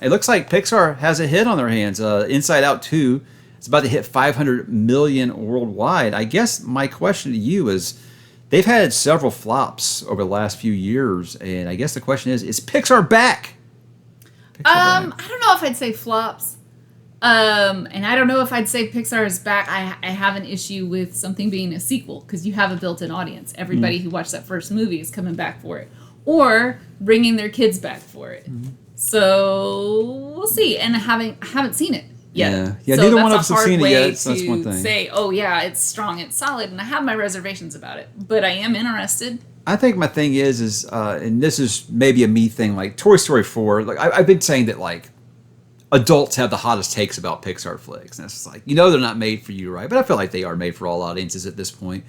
It looks like Pixar has a hit on their hands. Inside Out 2 is about to hit 500 million worldwide. I guess my question to you is, they've had several flops over the last few years, and I guess the question is Pixar back? Pixar back. I don't know if I'd say flops. And I don't know if I'd say Pixar is back. I have an issue with something being a sequel because you have a built-in audience. Everybody who watched that first movie is coming back for it, or bringing their kids back for it. So we'll see. And I haven't seen it yet. Yeah. So Neither one of that's us a have seen hard it way yet. So that's one to thing. say, oh yeah, it's strong, it's solid, and I have my reservations about it, but I am interested. I think my thing is, and this is maybe a me thing, like Toy Story 4. Like I've been saying that, like, adults have the hottest takes about Pixar flicks, and it's just like, they're not made for you, right? But I feel like they are made for all audiences at this point.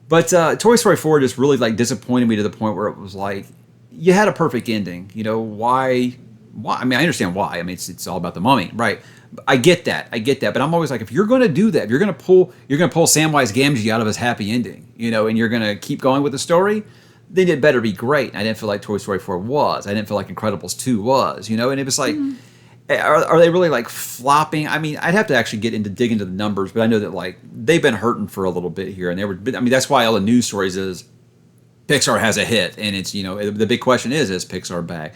But Toy Story 4 just really, like, disappointed me to the point where it was like, you had a perfect ending. Why? I mean, I understand why. I mean, it's all about the mummy, right? I get that. But I'm always like, if you're going to do that, if you're going to pull Samwise Gamgee out of his happy ending, and you're going to keep going with the story, then it better be great. And I didn't feel like Toy Story 4 was. I didn't feel like Incredibles 2 was, and it was like, are they really, like, flopping? I mean, I'd have to actually dig into the numbers, but I know that, like, they've been hurting for a little bit here, and that's why all the news stories is Pixar has a hit, and it's, the big question is Pixar back?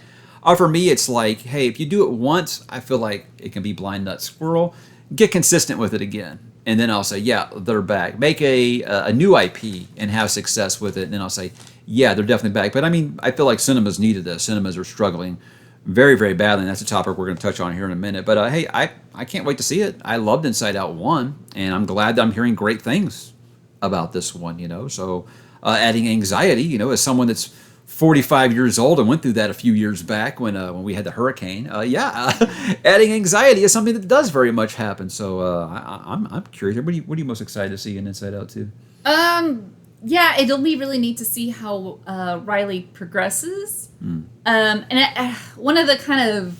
For me, it's like, hey, if you do it once, I feel like it can be blind nut squirrel. Get consistent with it again, and then I'll say, yeah, they're back. Make a new IP and have success with it, and then I'll say, yeah, they're definitely back. But I mean, I feel like cinemas needed this. Cinemas are struggling very, very badly, and that's a topic we're going to touch on here in a minute. But hey, I can't wait to see it. I loved Inside Out 1, and I'm glad that I'm hearing great things about this one, So adding anxiety, as someone that's 45 years old and went through that a few years back when we had the hurricane, adding anxiety is something that does very much happen. So I'm curious. What are you most excited to see in Inside Out 2? Yeah, it'll be really neat to see how Riley progresses. And one of the kind of,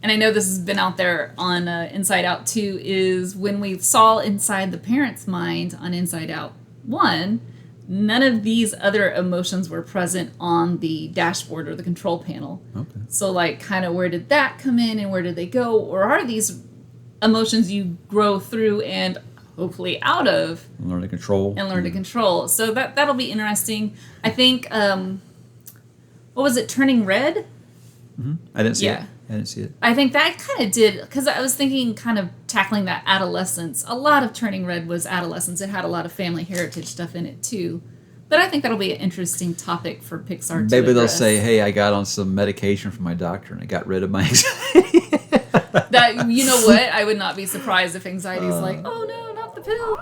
and I know this has been out there on Inside Out 2, is when we saw inside the parent's mind on Inside Out 1, none of these other emotions were present on the dashboard or the control panel. Okay. So, like, kind of where did that come in and where did they go? Or are these emotions you grow through and hopefully out of? Learn to control. To control. So that'll be interesting. I think, what was it, Turning Red? Mm-hmm. I didn't see it. I think that kind of did, because I was thinking kind of tackling that adolescence. A lot of Turning Red was adolescence. It had a lot of family heritage stuff in it, too. But I think that'll be an interesting topic for Pixar to Maybe they'll address. say, hey, I got on some medication from my doctor and I got rid of my anxiety. That, you know what? I would not be surprised if anxiety's like, oh no, not the pill.